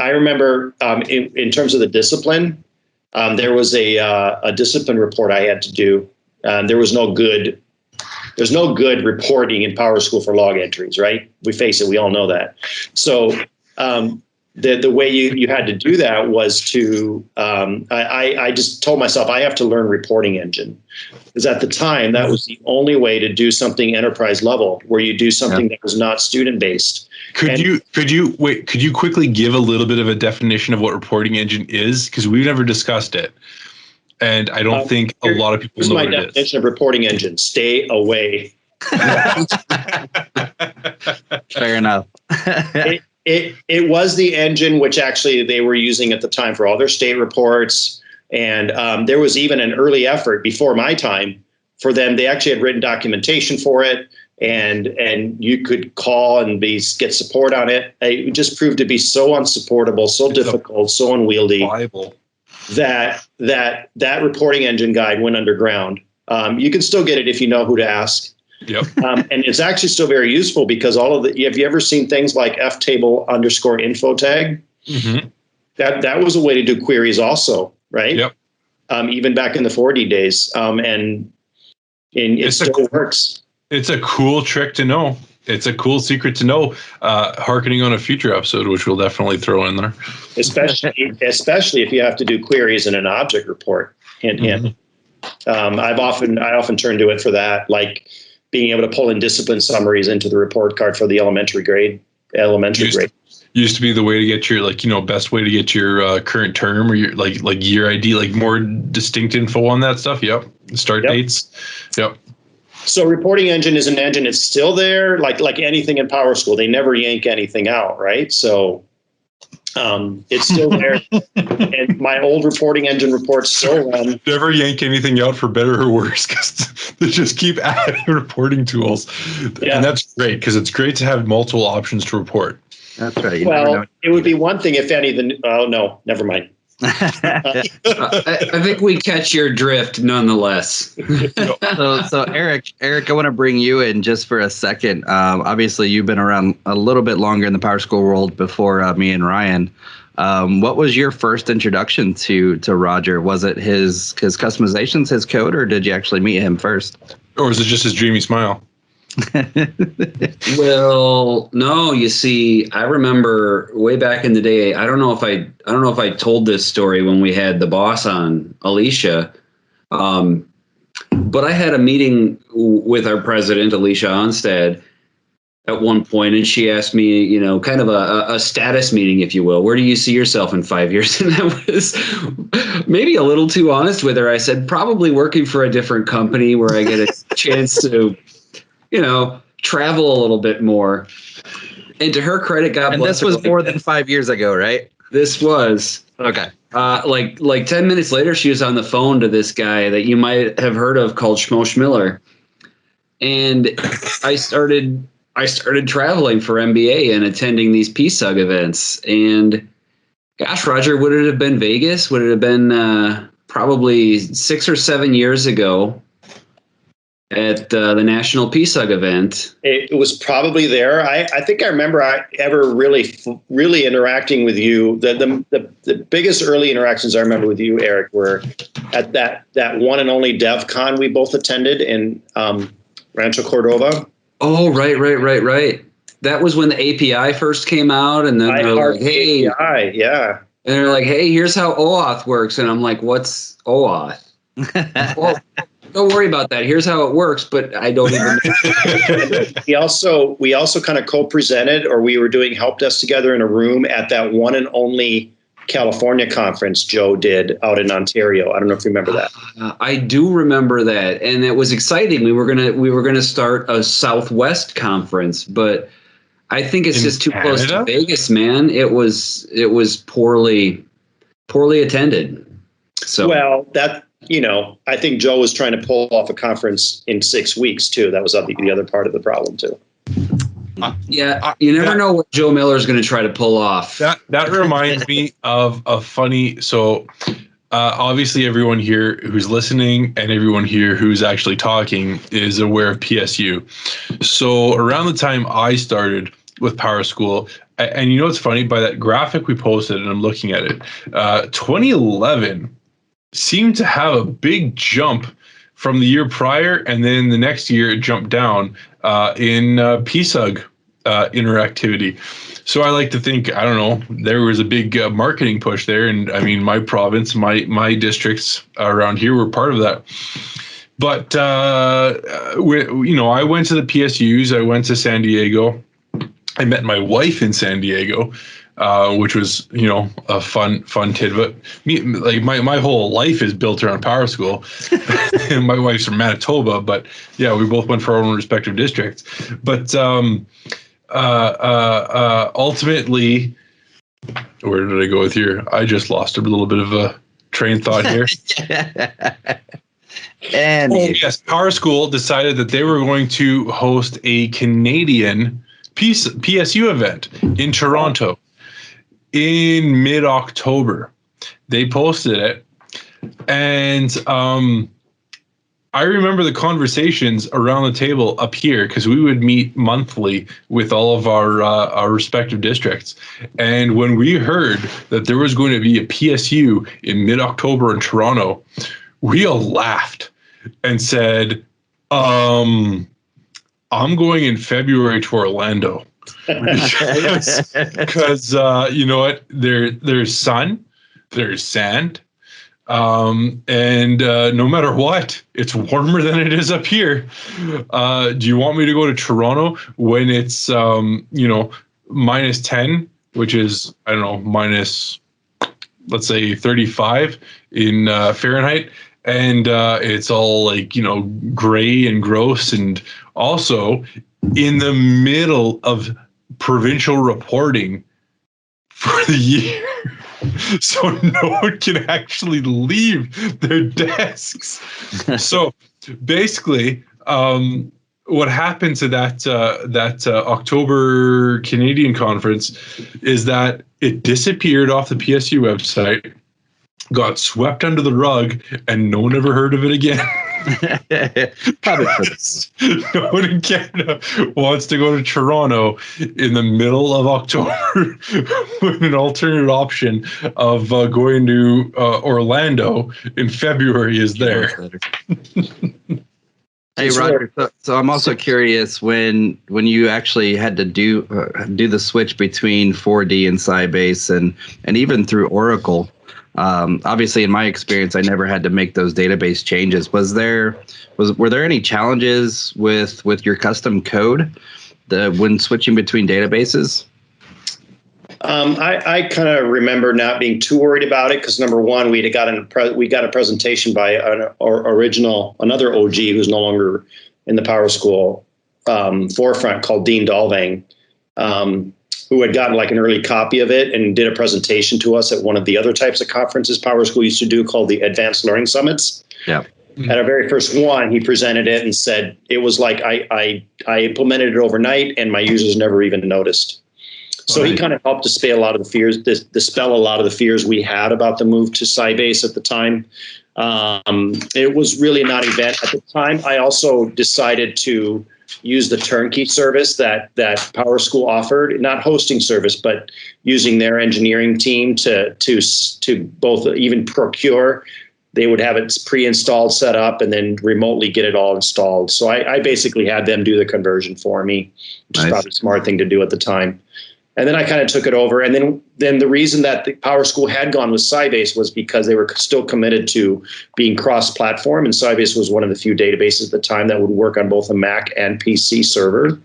I remember in terms of the discipline, there was a discipline report I had to do. There's no good reporting in PowerSchool for log entries, right? We face it, we all know that. So the way you had to do that was to, I just told myself I have to learn reporting engine. Because at the time, that was the only way to do something enterprise level, where you do something that was not student based. Could you quickly give a little bit of a definition of what reporting engine is? Because we've never discussed it. And I don't think a lot of people know what it is. Here's my definition of reporting engine. Stay away. Fair enough. It was the engine which actually they were using at the time for all their state reports. And there was even an early effort before my time for them. They actually had written documentation for it, and you could call and get support on it. It just proved to be so unsupportable, so difficult, so unwieldy that reporting engine guide went underground. You can still get it if you know who to ask. Yep. And it's actually still very useful because have you ever seen things like ftable_info tag? Mm-hmm. That was a way to do queries also, right? Yep. Even back in the 4D days. And it still works. It's a cool trick to know. It's a cool secret to know, harkening on a future episode, which we'll definitely throw in there. Especially if you have to do queries in an object report. Hint, hint. I often turn to it for that, like being able to pull in discipline summaries into the report card for the elementary grade. Used to be the way to get your best way to get your current term or your like year ID, like more distinct info on that stuff. Yep. Start dates. Yep. So reporting engine is an engine. It's still there, like anything in PowerSchool. They never yank anything out, right? So It's still there, and my old reporting engine reports still run. Never yank anything out for better or worse, because they just keep adding reporting tools. Yeah. And that's great, because it's great to have multiple options to report. That's right. You Well, it would be one thing if any of the. Oh no, never mind. I think we catch your drift nonetheless. So Eric, I want to bring you in just for a second. Obviously, you've been around a little bit longer in the PowerSchool world before me and Ryan. What was your first introduction to Roger? Was it his customizations, his code, or did you actually meet him first? Or is it just his dreamy smile? Well, no, you see, I remember way back in the day, I don't know if I told this story when we had the boss on, Alicia. But I had a meeting with our president, Alicia Onstad, at one point, and she asked me, you know, kind of a status meeting, if you will. Where do you see yourself in 5 years? And I was maybe a little too honest with her. I said, probably working for a different company where I get a chance to, you know, travel a little bit more. And to her credit, God And bless this was her, more than 5 years ago, right? This was. Okay. Like 10 minutes later, she was on the phone to this guy that you might have heard of called Schmo Schmiller. And I started traveling for MBA and attending these PSUG events. And gosh, Roger, would it have been Vegas? Would it have been probably 6 or 7 years ago at the National PSUG event? It was probably there. I think I remember ever really interacting with you. The biggest early interactions I remember with you, Eric, were at that one and only DevCon we both attended in Rancho Cordova. Oh, right. That was when the API first came out, and then they're like, "Hey, API, yeah." And they're like, "Hey, here's how OAuth works," and I'm like, "What's OAuth?" Well, don't worry about that. Here's how it works, but I don't even know. We also kind of co-presented, or we were doing help desk together in a room at that one and only California conference Joe did out in Ontario. I don't know if you remember that. I do remember that, and it was exciting. We were gonna start a Southwest conference, but I think it's just too close to Vegas, man. It was poorly attended. So well, that. You know, I think Joe was trying to pull off a conference in 6 weeks, too. That was the other part of the problem, too. Yeah, you never know what Joe Miller is going to try to pull off. That reminds me of a funny. So obviously, everyone here who's listening and everyone here who's actually talking is aware of PSU. So around the time I started with PowerSchool, and you know what's funny? By that graphic we posted, and I'm looking at it, 2011 seemed to have a big jump from the year prior, and then the next year it jumped down in PSUG interactivity. So I like to think, I don't know, there was a big marketing push there, and I mean, my province, my districts around here were part of that. But I went to the PSUs, I went to San Diego, I met my wife in San Diego. Which was, you know, a fun tidbit. My whole life is built around PowerSchool. And my wife's from Manitoba, but yeah, we both went for our own respective districts. But ultimately, where did I go with here? I just lost a little bit of a train of thought here. And yes, PowerSchool decided that they were going to host a Canadian PSU event in Toronto. In mid-October, they posted it, and I remember the conversations around the table up here because we would meet monthly with all of our respective districts. And when we heard that there was going to be a PSU in mid-October in Toronto, we all laughed and said, "I'm going in February to Orlando." Because you know what, there's sun, there's sand, and no matter what, it's warmer than it is up here. Do you want me to go to Toronto when it's minus 10, which is, I don't know, minus, let's say 35 in Fahrenheit, and it's all like, you know, gray and gross, and also in the middle of provincial reporting for the year. So no one can actually leave their desks. So basically, what happened to that October Canadian conference is that it disappeared off the PSU website, got swept under the rug, and no one ever heard of it again. Probably for this. No one in Canada wants to go to Toronto in the middle of October with an alternate option of going to Orlando in February is there. Hey, Roger. So I'm also curious when you actually had to do the switch between 4D and Sybase and even through Oracle. Obviously, in my experience, I never had to make those database changes. Were there any challenges with your custom code when switching between databases? I kind of remember not being too worried about it because number one, we got a presentation by another OG who's no longer in the PowerSchool forefront called Dean Dalvang, who had gotten like an early copy of it and did a presentation to us at one of the other types of conferences PowerSchool used to do called the Advanced Learning Summits. Yeah. At our very first one, he presented it and said it was like I implemented it overnight and my users never even noticed. So he kind of helped dispel a lot of the fears we had about the move to Sybase at the time. It was really a non-event at the time. I also decided to use the turnkey service that PowerSchool offered, not hosting service, but using their engineering team to both even procure. They would have it pre-installed, set up, and then remotely get it all installed. So I basically had them do the conversion for me, which is probably a smart thing to do at the time. And then I kind of took it over. And then the reason that the PowerSchool had gone with Sybase was because they were still committed to being cross-platform. And Sybase was one of the few databases at the time that would work on both a Mac and PC server.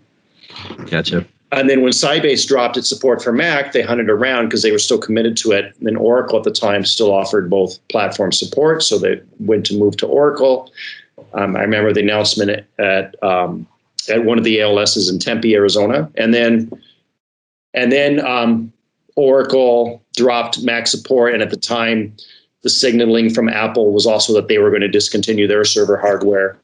Gotcha. And then when Sybase dropped its support for Mac, they hunted around because they were still committed to it. And then Oracle at the time still offered both platform support. So they went to move to Oracle. I remember the announcement at one of the ALSs in Tempe, Arizona. And then Oracle dropped Mac support, and at the time, the signaling from Apple was also that they were going to discontinue their server hardware.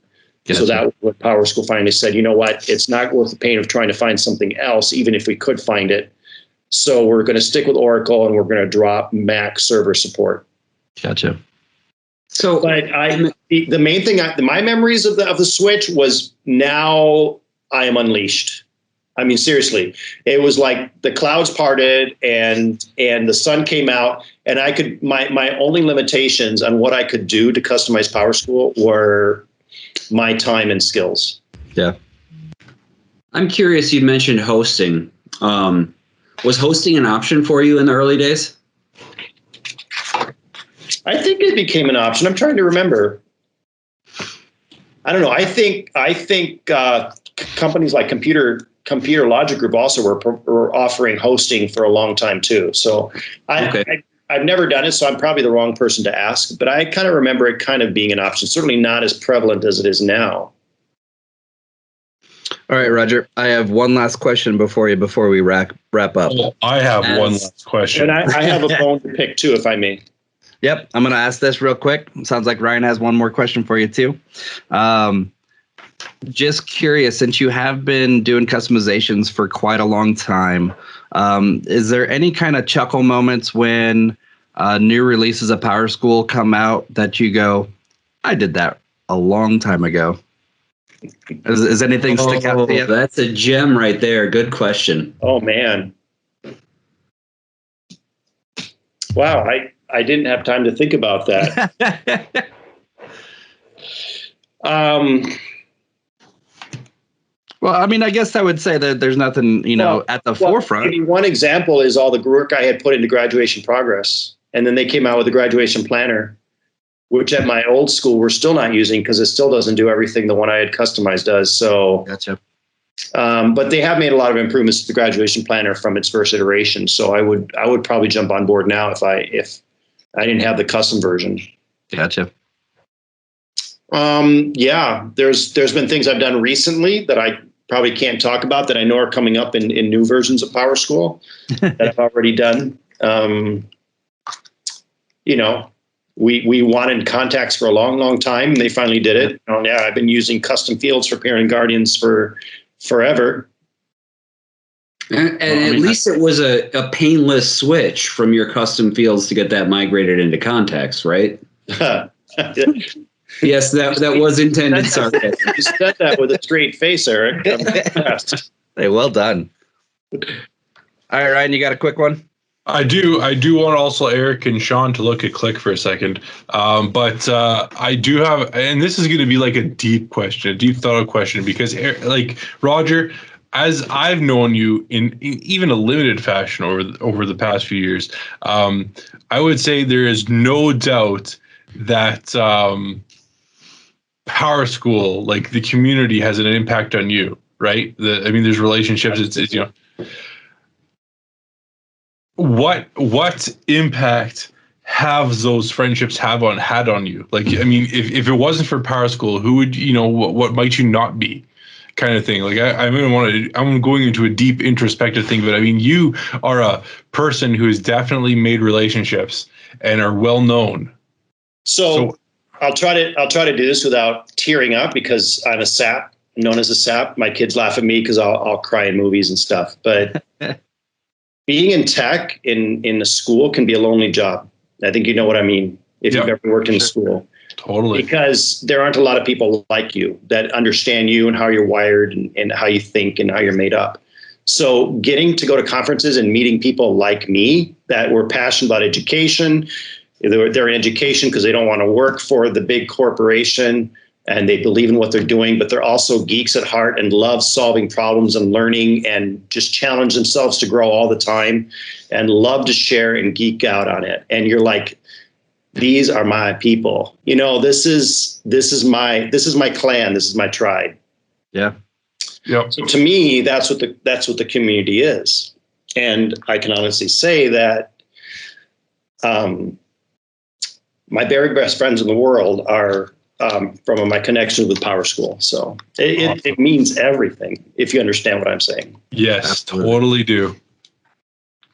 Gotcha. So that was what PowerSchool finally said, you know what, it's not worth the pain of trying to find something else, even if we could find it. So we're going to stick with Oracle, and we're going to drop Mac server support. Gotcha. So, but the main thing, my memories of the switch was now I am unleashed. I mean, seriously, it was like the clouds parted and the sun came out, and I could my only limitations on what I could do to customize PowerSchool were my time and skills. Yeah. I'm curious, you mentioned hosting. Was hosting an option for you in the early days? I think it became an option. I'm trying to remember. I don't know. I think companies like Computer Logic Group also were offering hosting for a long time too. So I've never done it, so I'm probably the wrong person to ask, but I kind of remember it kind of being an option, certainly not as prevalent as it is now. All right, Roger, I have one last question before we wrap up. Well, I have one last question. And I have a bone to pick too, if I may. Yep, I'm going to ask this real quick. Sounds like Ryan has one more question for you too. Just curious, since you have been doing customizations for quite a long time, is there any kind of chuckle moments when new releases of PowerSchool come out that you go, I did that a long time ago? Is anything stick out to you? That's a gem right there. Good question. Oh, man. Wow, I didn't have time to think about that. Well, I mean, I guess I would say that there's nothing, at the forefront. Maybe one example is all the work I had put into graduation progress. And then they came out with a graduation planner, which at my old school we're still not using because it still doesn't do everything the one I had customized does. So, gotcha. But they have made a lot of improvements to the graduation planner from its first iteration. So I would probably jump on board now if I didn't have the custom version. Gotcha. Yeah, there's been things I've done recently that I probably can't talk about that I know are coming up in new versions of PowerSchool that I've already done. We wanted contacts for a long, long time, and they finally did it. I've been using custom fields for parent and guardians for forever. And at least it was a painless switch from your custom fields to get that migrated into contacts, right? Yes, that was intended sarcasm. You said that with a straight face, Eric. Hey, well done. All right, Ryan, you got a quick one? I do want also Eric and Sean to look at Click for a second. But I do have, and this is going to be like a deep question, a deep thought question, because like Roger, as I've known you in even a limited fashion over the past few years, I would say there is no doubt that PowerSchool, like the community, has an impact on you, right? There's relationships. It's what impact have those friendships had on you? Like, if it wasn't for PowerSchool, who would what might you not be? Kind of thing. Like I'm going into a deep introspective thing, but you are a person who has definitely made relationships and are well known. So I'll try to do this without tearing up, because I'm a sap, known as a sap. My kids laugh at me because I'll cry in movies and stuff. But being in tech in the school can be a lonely job. I think you know what I mean if you've ever worked in a school. Totally. Because there aren't a lot of people like you that understand you and how you're wired and how you think and how you're made up. So getting to go to conferences and meeting people like me that were passionate about education, they're in education because they don't want to work for the big corporation and they believe in what they're doing, but they're also geeks at heart and love solving problems and learning and just challenge themselves to grow all the time and love to share and geek out on it. And you're like, these are my people. This is my clan. This is my tribe. Yeah. Yep. So to me, that's what the community is. And I can honestly say that my very best friends in the world are from my connections with PowerSchool. So it means everything, if you understand what I'm saying. Yes, absolutely. Totally do.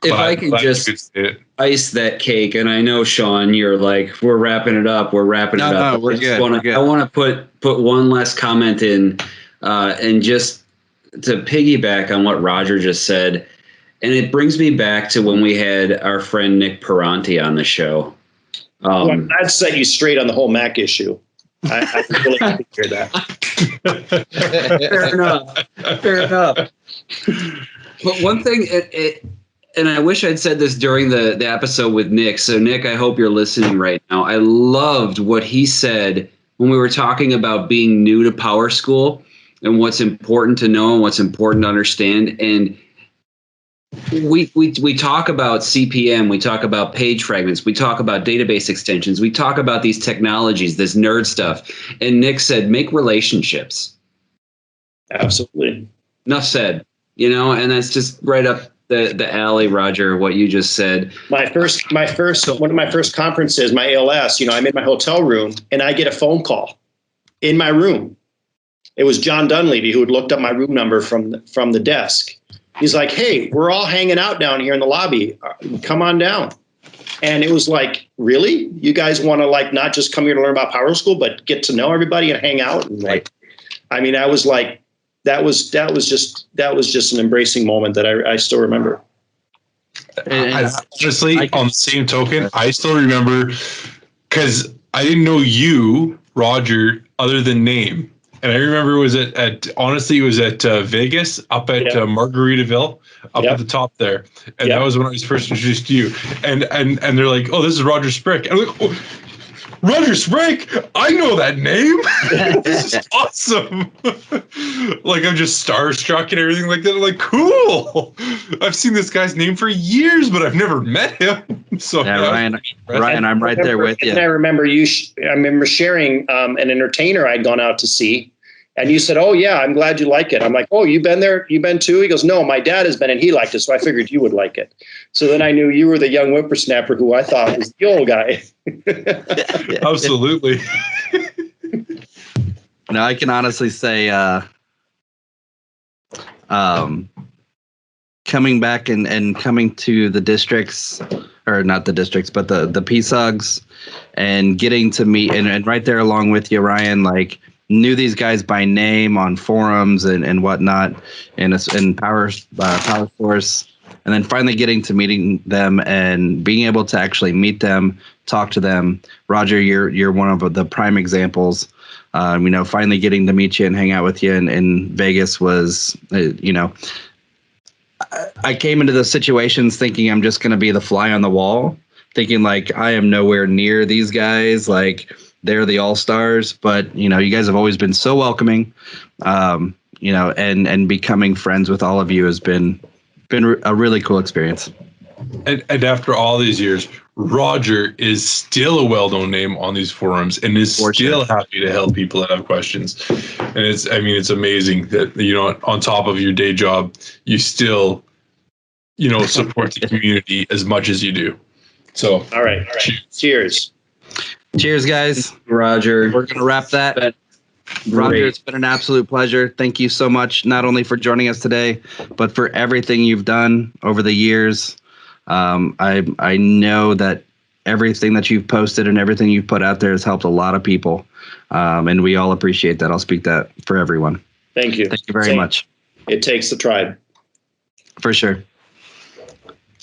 If I can just ice that cake, and I know, Sean, you're like, we're wrapping it up. We're wrapping it up. No, we're good. I want to put one last comment in, and just to piggyback on what Roger just said, and it brings me back to when we had our friend Nick Paranti on the show. I'd set you straight on the whole Mac issue. I really happy to hear that. Fair enough. But one thing, and I wish I'd said this during the episode with Nick. So, Nick, I hope you're listening right now. I loved what he said when we were talking about being new to PowerSchool and what's important to know and what's important to understand. And we talk about CPM, we talk about page fragments, we talk about database extensions, we talk about these technologies, this nerd stuff. And Nick said, make relationships. Absolutely. Enough said, and that's just right up the alley, Roger, what you just said. One of my first conferences, my ALS, I'm in my hotel room and I get a phone call in my room. It was John Dunleavy who had looked up my room number from the desk. He's like, hey, we're all hanging out down here in the lobby. Come on down. And it was like, really? You guys want to not just come here to learn about PowerSchool, but get to know everybody and hang out? And I was like, that was just an embracing moment that I still remember. Honestly, on the same token, I still remember because I didn't know you, Roger, other than name. And I remember it was at Vegas, up at Margaritaville, up at the top there. And that was when I was first introduced to you. And they're like, oh, this is Roger Sprik. And I'm like, oh, Roger Sprik, I know that name. This is awesome. I'm just starstruck and everything like that. I'm like, cool. I've seen this guy's name for years, but I've never met him. So Ryan, I'm right there with you. And I remember I remember sharing an entertainer I'd gone out to see. And you said, oh, yeah, I'm glad you like it. I'm like, oh, you've been there? You've been too? He goes, no, my dad has been and he liked it. So I figured you would like it. So then I knew you were the young whippersnapper who I thought was the old guy. Absolutely. No, I can honestly say coming back and coming to the districts, or not the districts, but the PSUGs, and getting to meet and right there along with you, Ryan, like knew these guys by name on forums and whatnot in Power Source, and then finally getting to meeting them and being able to actually meet them, talk to them. Roger, you're one of the prime examples. Finally getting to meet you and hang out with you in Vegas was, I came into the situations thinking I'm just going to be the fly on the wall, thinking like I am nowhere near these guys. Like they're the all-stars, but you guys have always been so welcoming, and becoming friends with all of you has been a really cool experience. And after all these years, Roger is still a well-known name on these forums and is still happy to help people that have questions. And it's amazing that, on top of your day job, you still, support the community as much as you do. So, all right. Cheers. Cheers, guys. Roger. We're going to wrap that. Roger, it's been an absolute pleasure. Thank you so much, not only for joining us today, but for everything you've done over the years. I know that everything that you've posted and everything you've put out there has helped a lot of people, and we all appreciate that. I'll speak that for everyone. Thank you. Thank you very much. It takes the tribe. For sure.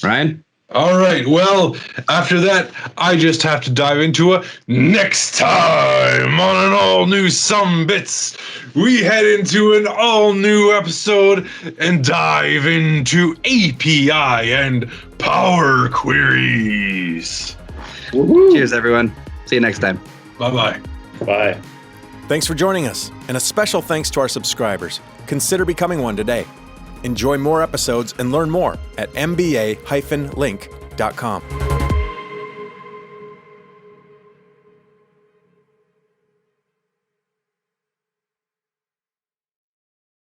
Ryan? All right. Well, after that, I just have to dive into a next time on an all-new Sumbits. We head into an all-new episode and dive into API and Power Queries. Woo-hoo. Cheers, everyone. See you next time. Bye-bye. Bye. Thanks for joining us, and a special thanks to our subscribers. Consider becoming one today. Enjoy more episodes and learn more at mba-link.com.